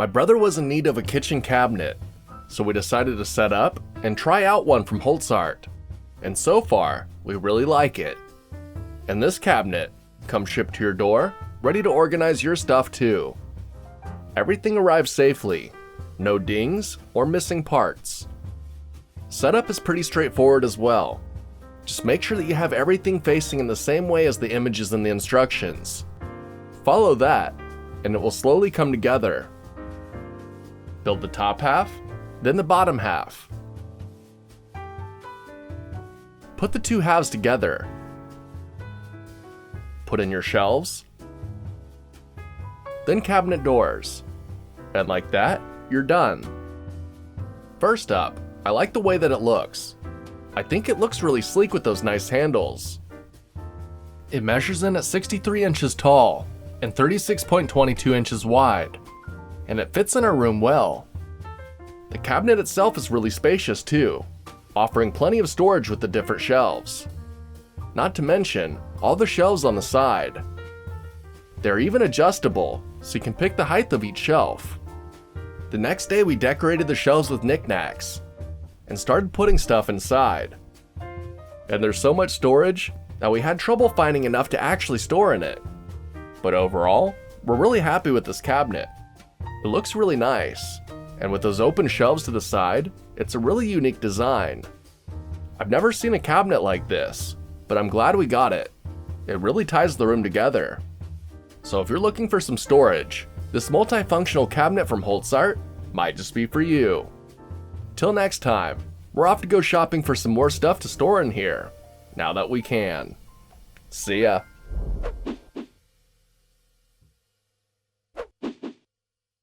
My brother was in need of a kitchen cabinet, so we decided to set up and try out one from Holzart. And so far, we really like it. And this cabinet comes shipped to your door, ready to organize your stuff too. Everything arrives safely, no dings or missing parts. Setup is pretty straightforward as well. Just make sure that you have everything facing in the same way as the images in the instructions. Follow that, and it will slowly come together. Build the top half, then the bottom half. Put the two halves together. Put in your shelves, then cabinet doors. And like that, you're done. First up, I like the way that it looks. I think it looks really sleek with those nice handles. It measures in at 63 inches tall and 36.22 inches wide, and it fits in our room well. The cabinet itself is really spacious too, offering plenty of storage with the different shelves. Not to mention all the shelves on the side. They're even adjustable, so you can pick the height of each shelf. The next day we decorated the shelves with knickknacks and started putting stuff inside. And there's so much storage that we had trouble finding enough to actually store in it. But overall, we're really happy with this cabinet. It looks really nice, and with those open shelves to the side, it's a really unique design. I've never seen a cabinet like this, but I'm glad we got it. It really ties the room together. So if you're looking for some storage, this multifunctional cabinet from Holzart might just be for you. Till next time, we're off to go shopping for some more stuff to store in here, now that we can. See ya.